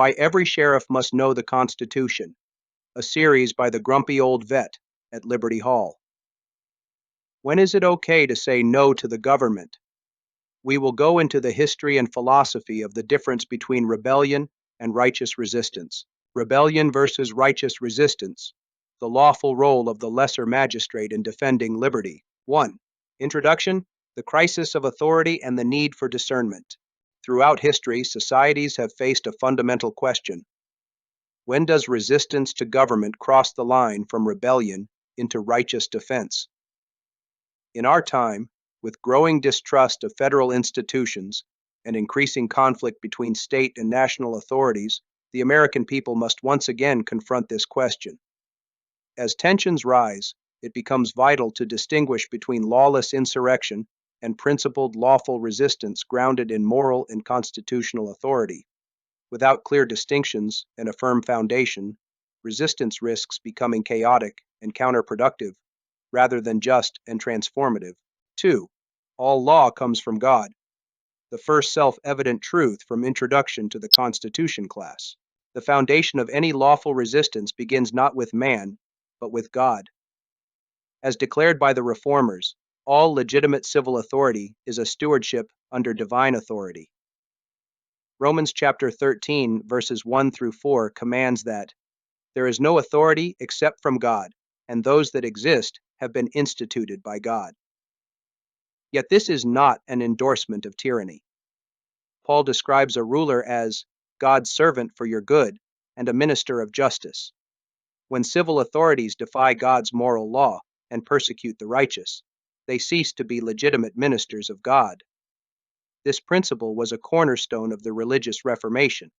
Why Every Sheriff Must Know the Constitution, a series by the Grumpy Old Vet at Liberty Hall. When is it okay to say no to the government? We will go into the history and philosophy of the difference between rebellion and righteous resistance. Rebellion versus righteous resistance. The lawful role of the lesser magistrate in defending liberty. 1. Introduction: the crisis of authority and the need for discernment. Throughout history, societies have faced a fundamental question. When does resistance to government cross the line from rebellion into righteous defense? In our time, with growing distrust of federal institutions and increasing conflict between state and national authorities, the American people must once again confront this question. As tensions rise, it becomes vital to distinguish between lawless insurrection and principled lawful resistance grounded in moral and constitutional authority. Without clear distinctions and a firm foundation, resistance risks becoming chaotic and counterproductive rather than just and transformative. 2. All law comes from God. The first self-evident truth from introduction to the Constitution class. The foundation of any lawful resistance begins not with man, but with God. As declared by the Reformers, all legitimate civil authority is a stewardship under divine authority. Romans chapter 13, verses 1 through 4 commands that there is no authority except from God, and those that exist have been instituted by God. Yet this is not an endorsement of tyranny. Paul describes a ruler as God's servant for your good and a minister of justice. When civil authorities defy God's moral law and persecute the righteous, they cease to be legitimate ministers of God. This principle was a cornerstone of the religious Reformation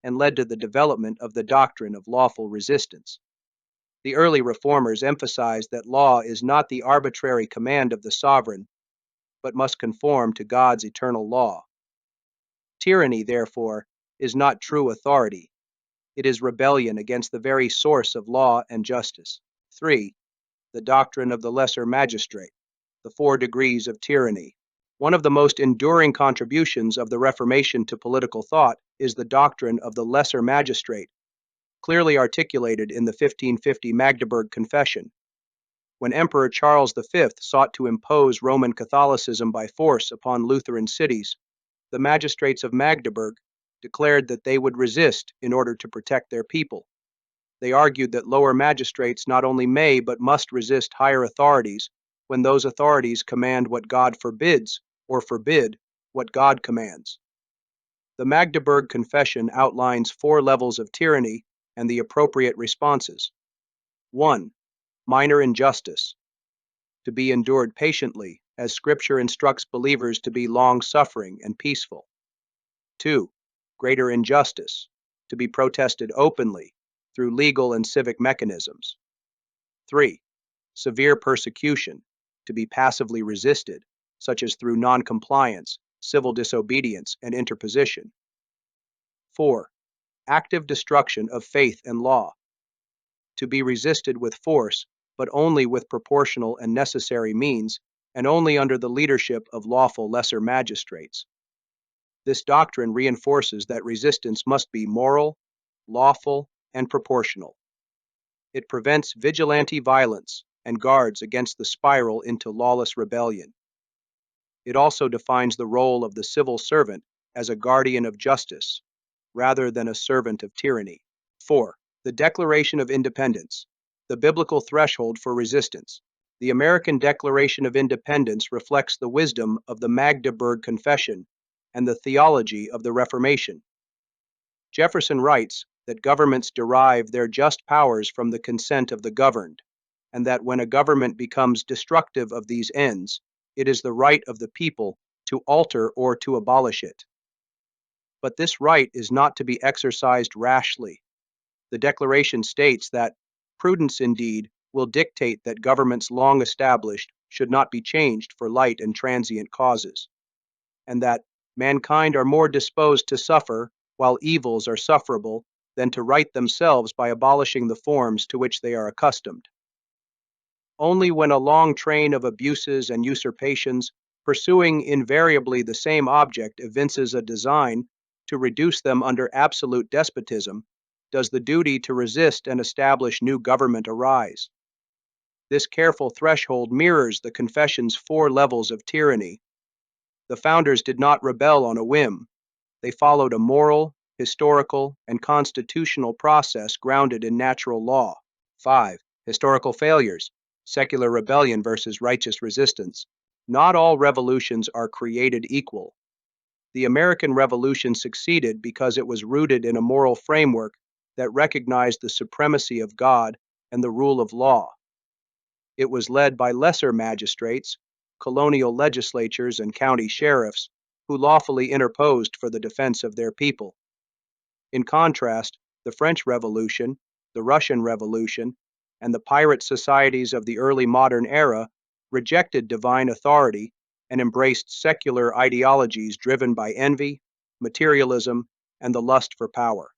and led to the development of the doctrine of lawful resistance. The early reformers emphasized that law is not the arbitrary command of the sovereign, but must conform to God's eternal law. Tyranny, therefore, is not true authority. It is rebellion against the very source of law and justice. 3. The Doctrine of the Lesser Magistrate, the 4 degrees of tyranny. One of the most enduring contributions of the Reformation to political thought is the doctrine of the lesser magistrate, clearly articulated in the 1550 Magdeburg Confession. When Emperor Charles V sought to impose Roman Catholicism by force upon Lutheran cities, the magistrates of Magdeburg declared that they would resist in order to protect their people. They argued that lower magistrates not only may but must resist higher authorities when those authorities command what God forbids or forbid what God commands. The Magdeburg Confession outlines 4 levels of tyranny and the appropriate responses. 1. Minor injustice, to be endured patiently, as Scripture instructs believers to be long-suffering and peaceful. 2. Greater injustice, to be protested openly through legal and civic mechanisms. 3. Severe persecution, to be passively resisted, such as through noncompliance, civil disobedience, and interposition. 4. Active destruction of faith and law, to be resisted with force, but only with proportional and necessary means, and only under the leadership of lawful lesser magistrates. This doctrine reinforces that resistance must be moral, lawful, and proportional. It prevents vigilante violence and guards against the spiral into lawless rebellion. It also defines the role of the civil servant as a guardian of justice, rather than a servant of tyranny. 4. The Declaration of Independence, the biblical threshold for resistance. The American Declaration of Independence reflects the wisdom of the Magdeburg Confession and the theology of the Reformation. Jefferson writes that governments derive their just powers from the consent of the governed, and that when a government becomes destructive of these ends, it is the right of the people to alter or to abolish it. But this right is not to be exercised rashly. The Declaration states that prudence indeed will dictate that governments long established should not be changed for light and transient causes, and that mankind are more disposed to suffer while evils are sufferable than to right themselves by abolishing the forms to which they are accustomed. Only when a long train of abuses and usurpations, pursuing invariably the same object, evinces a design to reduce them under absolute despotism, does the duty to resist and establish new government arise. This careful threshold mirrors the Confession's 4 levels of tyranny. The founders did not rebel on a whim. They followed a moral, historical, and constitutional process grounded in natural law. 5. Historical failures, secular rebellion versus righteous resistance. Not all revolutions are created equal. The American Revolution succeeded because it was rooted in a moral framework that recognized the supremacy of God and the rule of law. It was led by lesser magistrates, colonial legislatures, and county sheriffs who lawfully interposed for the defense of their people. In contrast, the French Revolution, the Russian Revolution, and the pirate societies of the early modern era rejected divine authority and embraced secular ideologies driven by envy, materialism, and the lust for power.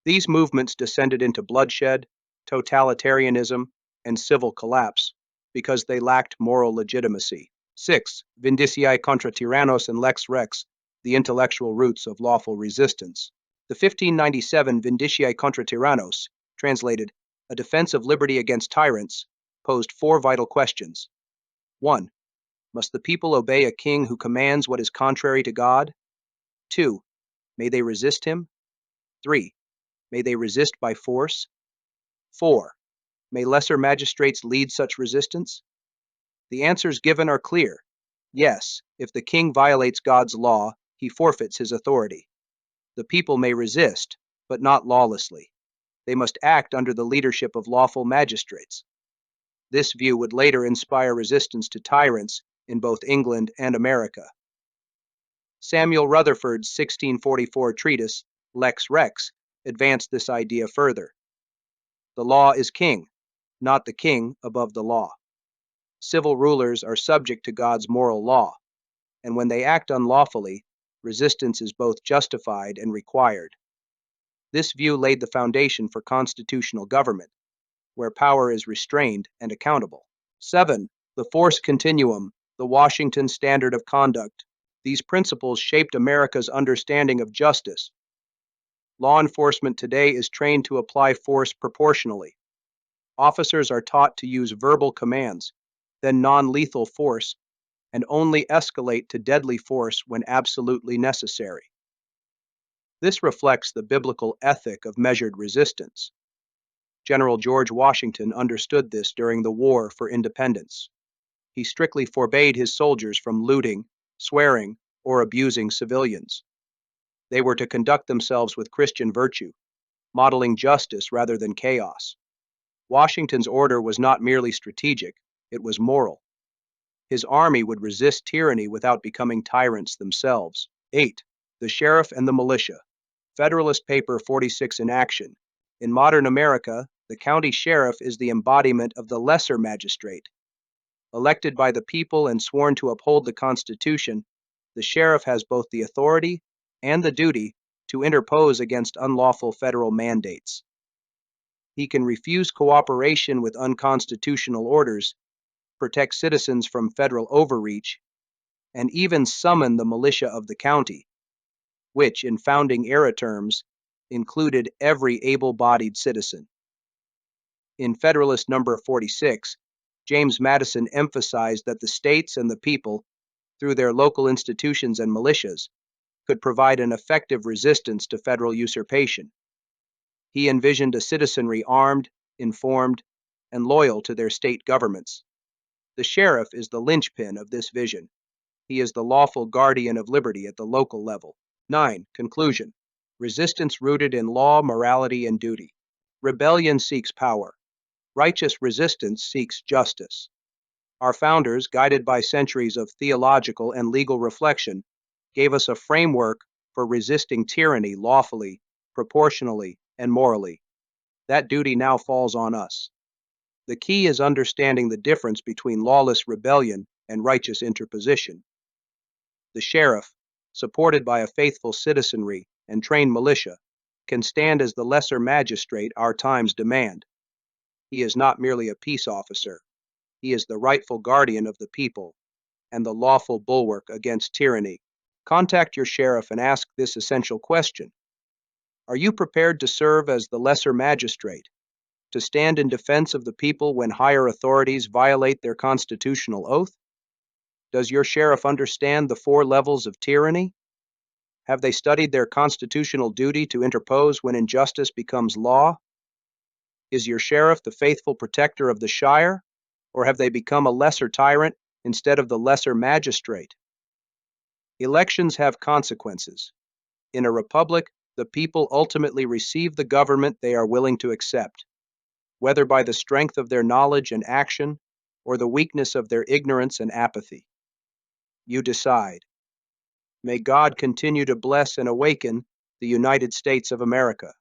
These movements descended into bloodshed, totalitarianism, and civil collapse because they lacked moral legitimacy. 6. Vindiciae contra tyrannos and lex rex, the intellectual roots of lawful resistance. The 1597 Vindiciae contra tyrannos, translated, A Defense of Liberty Against Tyrants, posed 4 vital questions. 1. Must the people obey a king who commands what is contrary to God? 2. May they resist him? 3. May they resist by force? 4. May lesser magistrates lead such resistance? The answers given are clear. Yes, if the king violates God's law, he forfeits his authority. The people may resist, but not lawlessly. They must act under the leadership of lawful magistrates. This view would later inspire resistance to tyrants in both England and America. Samuel Rutherford's 1644 treatise, Lex Rex, advanced this idea further. The law is king, not the king above the law. Civil rulers are subject to God's moral law, and when they act unlawfully, resistance is both justified and required. This view laid the foundation for constitutional government, where power is restrained and accountable. 7. The force continuum, the Washington Standard of Conduct. These principles shaped America's understanding of justice. Law enforcement today is trained to apply force proportionally. Officers are taught to use verbal commands, then non-lethal force, and only escalate to deadly force when absolutely necessary. This reflects the biblical ethic of measured resistance. General George Washington understood this during the War for Independence. He strictly forbade his soldiers from looting, swearing, or abusing civilians. They were to conduct themselves with Christian virtue, modeling justice rather than chaos. Washington's order was not merely strategic, it was moral. His army would resist tyranny without becoming tyrants themselves. 8. The Sheriff and the Militia. Federalist Paper 46 in action. In modern America, the county sheriff is the embodiment of the lesser magistrate. Elected by the people and sworn to uphold the Constitution, the sheriff has both the authority and the duty to interpose against unlawful federal mandates. He can refuse cooperation with unconstitutional orders, protect citizens from federal overreach, and even summon the militia of the county, which, in founding era terms, included every able-bodied citizen. In Federalist Number 46, James Madison emphasized that the states and the people, through their local institutions and militias, could provide an effective resistance to federal usurpation. He envisioned a citizenry armed, informed, and loyal to their state governments. The sheriff is the linchpin of this vision. He is the lawful guardian of liberty at the local level. 9. Conclusion. Resistance rooted in law, morality, and duty. Rebellion seeks power. Righteous resistance seeks justice. Our founders, guided by centuries of theological and legal reflection, gave us a framework for resisting tyranny lawfully, proportionally, and morally. That duty now falls on us. The key is understanding the difference between lawless rebellion and righteous interposition. The sheriff, supported by a faithful citizenry and trained militia, can stand as the lesser magistrate our times demand. He is not merely a peace officer. He is the rightful guardian of the people and the lawful bulwark against tyranny, Contact your sheriff and ask this essential question. Are you prepared to serve as the lesser magistrate, to stand in defense of the people when higher authorities violate their constitutional oath? Does your sheriff understand the 4 levels of tyranny? Have they studied their constitutional duty to interpose when injustice becomes law? Is your sheriff the faithful protector of the shire, or have they become a lesser tyrant instead of the lesser magistrate? Elections have consequences. In a republic, the people ultimately receive the government they are willing to accept, whether by the strength of their knowledge and action or the weakness of their ignorance and apathy. You decide. May God continue to bless and awaken the United States of America.